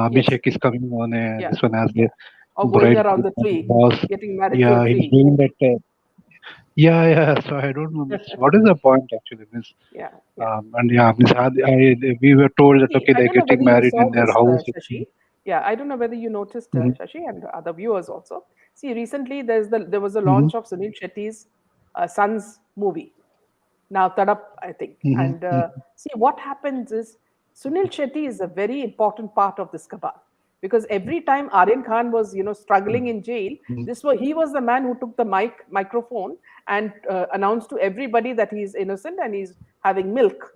yes, Abhishek is coming on yeah, this one as the yeah. Or going bride around the tree, boss. getting married to a Yeah, he's tree. doing that. Yeah, yeah. So I don't know, miss, what is the point actually, miss? Yeah, yeah. And yeah, miss, we were told that See, okay, I they're don't know getting whether you married in saw their this, house. Shashi. Yeah, I don't know whether you noticed, Mhm, Shashi, and other viewers also. See, recently there was a mhm, launch of Suniel Shetty's son's movie. Now Tadap, I think. mhm, And see, what happens is Sunil Shetty is a very important part of this cabal because every time Aryan Khan was, struggling in jail, mhm. he was the man who took the microphone and announced to everybody that he's innocent and he's having milk.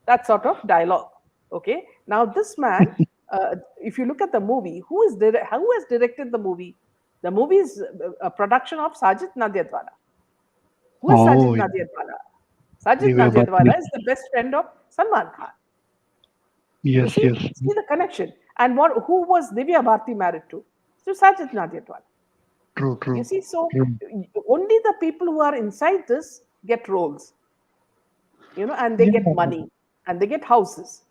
That sort of dialogue. Okay. Now this man, if you look at the movie, who has directed the movie? The movie is a production of Sajid Nadiadwala. Who is Sajid Oh, Nadiadwala? Sajid Divya Bharati. Nadiadwala is the best friend of Salman Khan. You Yes, see, yes. see the connection. And who was Divya Bharti married to? To Sajid Nadiadwala. True, You true, see, so true. only the people who are inside this get roles, and they get Yeah, money and they get houses.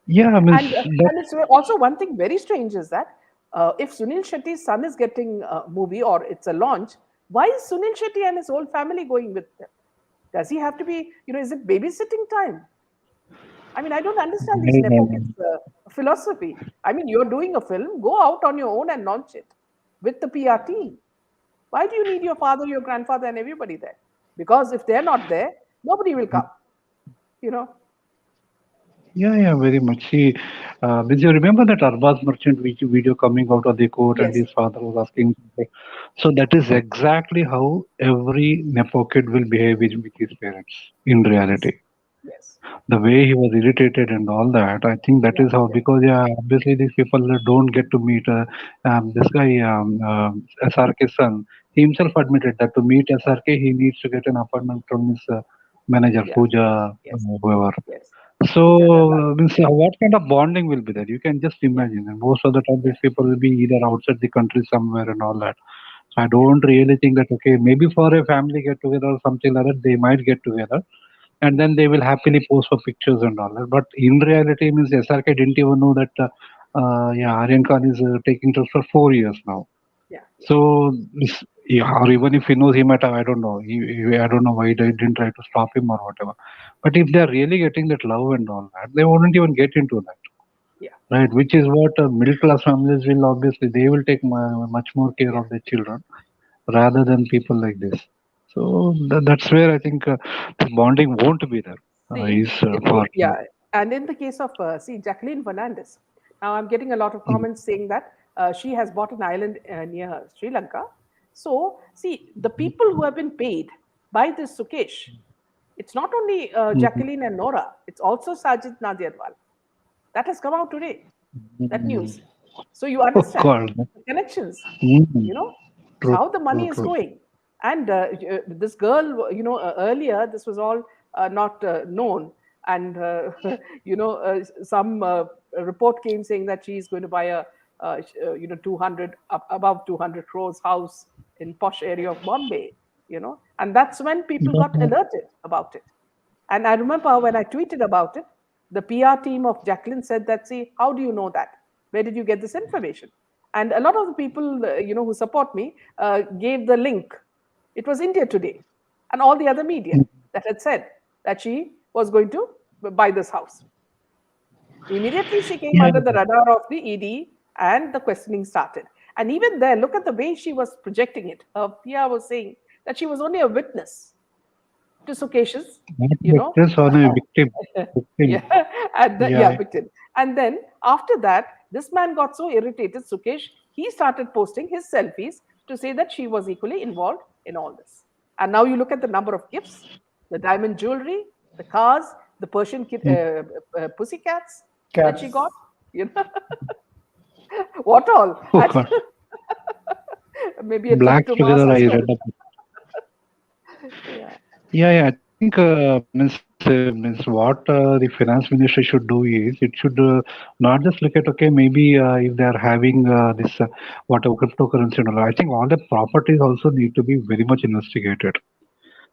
yeah. I mean, And it's also one thing very strange is that if Sunil Shetty's son is getting a movie or it's a launch, why is Sunil Shetty and his whole family going with them? Does he have to be, is it babysitting time? I mean, I don't understand these Nepo kids philosophy. I mean, you're doing a film, go out on your own and launch it with the PR team. Why do you need your father, your grandfather, and everybody there? Because if they're not there, nobody will come, you know. Yeah, very much. See, did you remember that Arbaz merchant video coming out of the court and Yes, his father was asking? So that is exactly how every Nepo kid will behave with his parents in yes, reality. yes, The way he was irritated and all that, I think that yeah, is how, yeah, because yeah, obviously these people don't get to meet this guy, SRK's son. He himself admitted that to meet SRK, he needs to get an appointment from his manager, yeah, Pooja, yes, whoever. yes. So, Puja Dalal. means what kind of bonding will be there? You can just Yeah, imagine. And most of the time, yeah, these people will be either outside the country somewhere and all that. So I yeah, don't really think that, okay, maybe for a family get together or something like that, they might get together and then they will happily post for pictures and all that. But in reality, means SRK didn't even know that, yeah, Aryan Khan is taking drugs for 4 years now. yeah, yeah. So, yeah, or even if he knows, he might have, I don't know. I don't know why they didn't try to stop him or whatever. But if they're really getting that love and all that, they wouldn't even get into that, Yeah. right? Which is what middle class families will obviously, they will take much more care Yeah. of their children rather than people like this. So that's where I think the bonding won't be there. See, Is it for would, yeah. And in the case of, see, Jacqueline Fernandez, now I'm getting a lot of comments saying that she has bought an island near Sri Lanka. So, see, the people who have been paid by this Sukesh, it's not only Jacqueline and Nora, it's also Sajid Nadiadwal. That has come out today, that news. So you oh understand God. the connections, Mhm. you know, True, how the money true, is true. going. And this girl, earlier this was all not known. And, some report came saying that she is going to buy a, 200, above 200 crores house in posh area of Bombay, and that's when people got Yeah, alerted about it. And I remember when I tweeted about it, the PR team of Jacqueline said that, see, how do you know that? Where did you get this information? And a lot of the people, who support me, gave the link. It was India Today and all the other media that had said that she was going to buy this house. Immediately, she came yeah, under the radar of the ED and the questioning started. And even there, look at the way she was projecting it. Her PR was saying that she was only a witness to Sukesh's, not you know, victims on a victim. yeah, Victim. yeah, Yeah, victim. And then after that, this man got so irritated, Sukesh, he started posting his selfies to say that she was equally involved in all this. And now you look at the number of gifts, the diamond jewelry, the cars, the Persian pussycats that she Cats. got, you know, what all? oh And God. maybe a trip Blacks to Mars together, I as well. read up. Yeah. Yeah, I think means what the finance ministry should do is it should not just look at, okay, maybe if they are having this whatever cryptocurrency and all. I think all the properties also need to be very much investigated.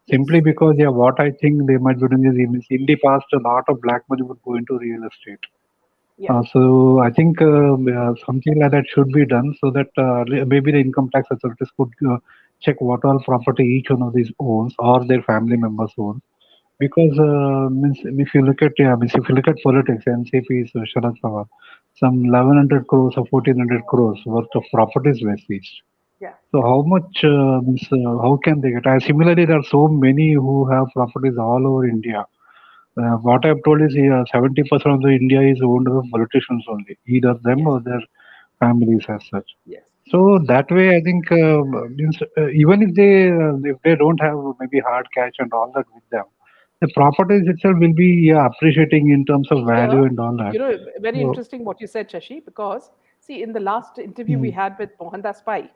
Simply Yes. because, yeah, what I think they might be doing is, means in the past a lot of black money would go into real estate. Yeah. So I think something like that should be done so that maybe the income tax authorities could check what all property each one of these owns or their family members own. Because means if you look at, yeah, means if you look at politics, NCP is Sharad Pawar, some 1100 crores or 1400 crores worth of properties were seized. Yeah. So how much means how can they get? Similarly, there are so many who have properties all over India. What I've told is, 70% of the India is owned by politicians only, either them Yes. or their families as such. Yes. So that way, I think means even if they don't have maybe hard cash and all that with them, the properties itself will be, yeah, appreciating in terms of Here, value and all that. very So interesting what you said, Chashi, because see, in the last interview we mm, had with Mohandas Pai,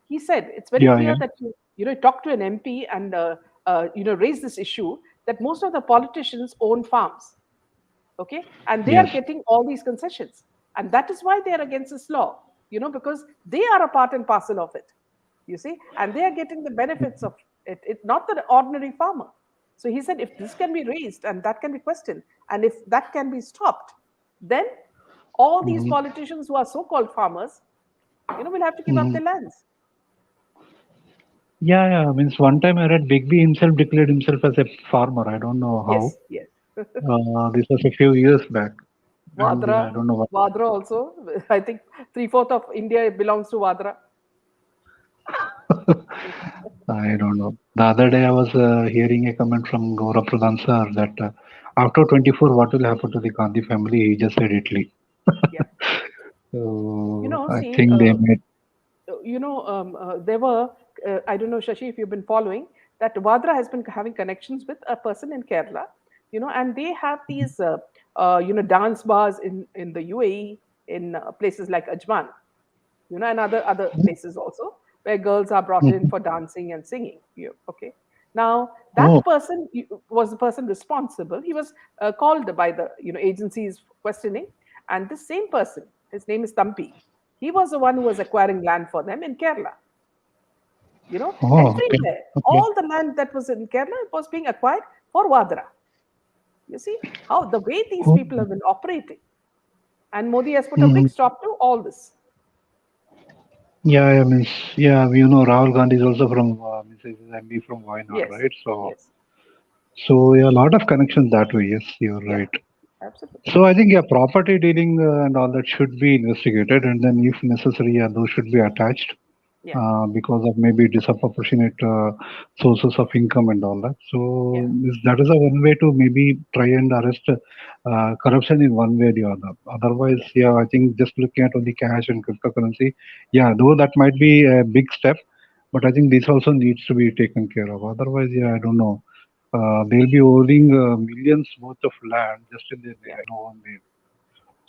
he said it's very yeah, clear yeah, that you talk to an MP and raise this issue that most of the politicians own farms, okay, and they are yes. getting all these concessions, and that is why they are against this law, because they are a part and parcel of it, you see, and they are getting the benefits of it, not the ordinary farmer. So he said if this can be raised and that can be questioned, and if that can be stopped, then all these Mhm, politicians who are so-called farmers, will have to give up mhm. their lands. Yeah, yeah. Means one time I read Big B himself declared himself as a farmer. I don't know how. Yes, yes. This was a few years back, and Vadra, I don't know what. Vadra also. I think three-fourth of India belongs to Vadra. I don't know. The other day I was hearing a comment from Gaurav Pradhan sir that after 24, what will happen to the Gandhi family? He just said Italy. Yeah. So I See, think they made. there were, I don't know, Shashi, if you've been following, that Vadra has been having connections with a person in Kerala, and they have these, dance bars in the UAE, in places like Ajman, and other places also, where girls are brought in for dancing and singing. Okay. Now, Oh, that person was the person responsible. He was called by the agencies questioning, and this same person, his name is Tampi. He was the one who was acquiring land for them in Kerala. oh, okay, Everywhere, okay. all the land that was in Kerala was being acquired for Vadra. You see how the way these Oh, people have been operating, and Modi has put a big mm, stop to all this. yeah, I mean, yeah, Rahul Gandhi is also from, means he's MB from Wayanad, Yes, right? So, yes, so yeah, a lot of connections that way. Yes, you're yeah, right. absolutely, So I think yeah, property dealing and all that should be investigated, and then if necessary, yeah, those should be attached yeah, because of maybe disproportionate sources of income and all that. yeah, So that is a one way to maybe try and arrest corruption in one way or the other. Otherwise, yeah, yeah, I think just looking at only cash and cryptocurrency, yeah, though that might be a big step, but I think this also needs to be taken care of. Otherwise, yeah, yeah, I don't know. They'll be owning millions worth of land just in their yeah, own name.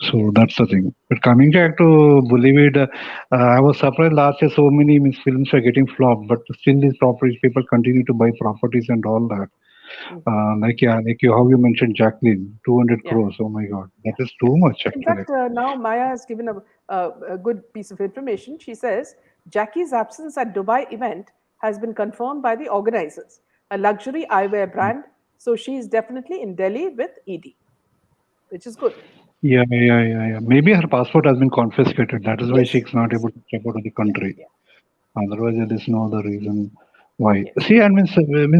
So yes, that's the thing. But coming back to Bollywood, I was surprised last year so many means films are getting flopped, but still these properties, people continue to buy properties and all that. hmm, Like yeah, like you, how you mentioned Jacqueline, 200 yeah, crores. Oh my God, that yeah, is yeah. too much In actually. fact, now Maya has given a good piece of information. She says Jackie's absence at Dubai event has been confirmed by the organizers, a luxury eyewear brand. So she is definitely in Delhi with ED, which is good. Yeah. Maybe her passport has been confiscated. That is why Yes, she's not yes, able to step out of the yeah, country. yeah, Otherwise, there is no other reason why. yes, See, I means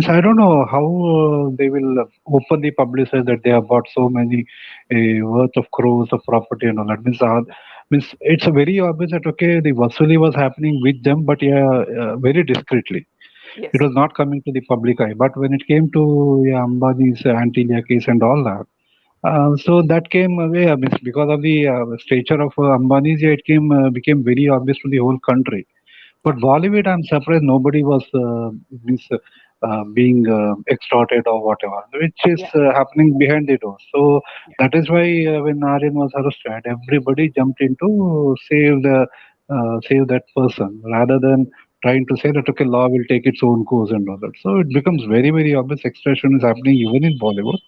I don't know how they will openly publicize that they have bought so many worth of crores of property and all that. Means it's a very obvious that okay, the vasuli was happening with them, but yeah, very discreetly. It yes, was not coming to the public eye. But when it came to yeah, Ambani's Antilia case and all that, so that came away. I mean, because of the stature of Ambani's, yeah, it became very obvious to the whole country. yeah, But Bollywood, I'm surprised nobody was means, being extorted or whatever, which is yeah, happening behind the door. So yeah, that is why when Aryan was arrested, everybody jumped into save that person rather than trying to say that okay, law will take its own course and all that. So it becomes very obvious extortion is happening even in Bollywood.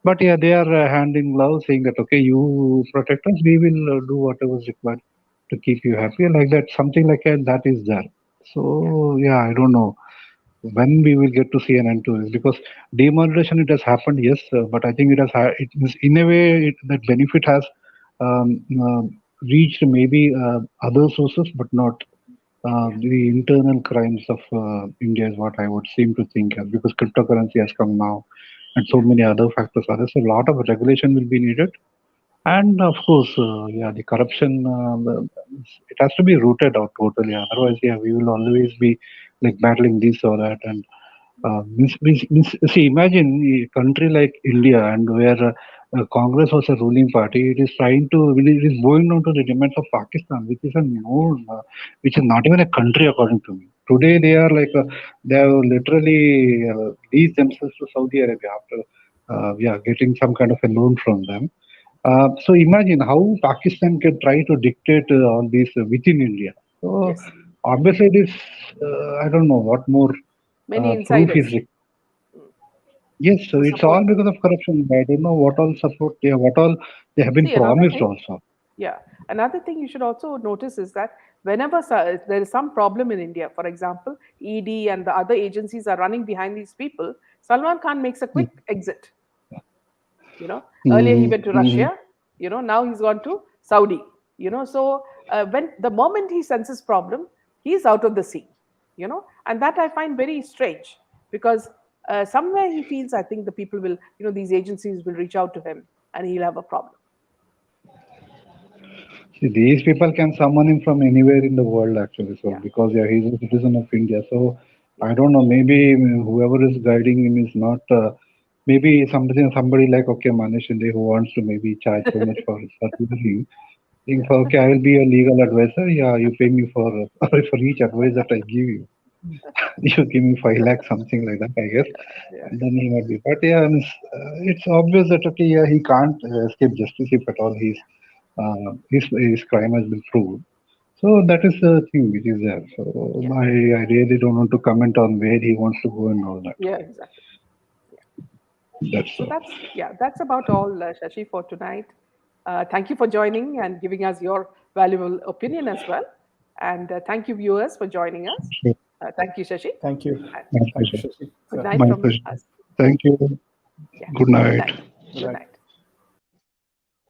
But yeah, they are hand in glove saying that okay, you protect us, we will do whatever is required to keep you happy, like that. Something like that is there. yeah, So yeah, I don't know when we will get to see an end to this because demonetization it has happened, yes, but I think it is in a way that benefit has um, uh, reached maybe other sources, but not yeah, the internal crimes of India is what I would seem to think because cryptocurrency has come now and so yeah, many other factors are there. So a lot of regulation will be needed. yeah, And of course, yeah, the corruption, it has to be rooted out totally. Otherwise, yeah, we will always be like battling this or that. And see, imagine a country like India and where Congress was a ruling party, it is going down to the demands of Pakistan, which is a yeah, known, which is not even a country according to me. Today, they are like, they have literally leased themselves to Saudi Arabia after, yeah, getting some kind of a loan from them. So imagine how Pakistan can try to dictate all these within India. So yes. obviously, this I don't know what more Many proof is. insiders Yes, so who it's support all them. because of corruption. I don't know what all support, yeah, what all they have been See, another promised thing, also. yeah, another thing you should also notice is that whenever there is some problem in India, for example, ED and the other agencies are running behind these people, Salman Khan makes a quick exit. Earlier he went to Mm-hmm. Russia, now he's gone to Saudi. So when the moment he senses problem, he's out of the scene. And that I find very strange because somewhere he feels, I think the people will, these agencies will reach out to him and he'll have a problem. See, these people can summon him from anywhere in the world actually. So Yeah, because yeah, he's a citizen of India. So yeah, I don't know. Maybe whoever is guiding him is not. maybe somebody like, okay, Manish Shinde, who wants to maybe charge so much for servicing, think, okay, I will be a legal advisor. Yeah, you pay me for for each advice that I give you. You give me 5 lakhs, something like that, I guess. Yeah. And then he might be. But yeah, it's obvious that okay, yeah, he can't escape justice if at all his crime has been proved. So that is the thing which is there. So Yeah. I really don't want to comment on where he wants to go and all that. Yeah, exactly. That's So all. that's about all, Shashi, for tonight. Thank you for joining and giving us your valuable opinion as well. And thank you, viewers, for joining us. Sure. Thank you, Shashi. Thank you. And My Thank you, pleasure. Shashi. good Sir. night My from pleasure. us. Thank you. Yeah. Good night. Thank you. Good Good night. night.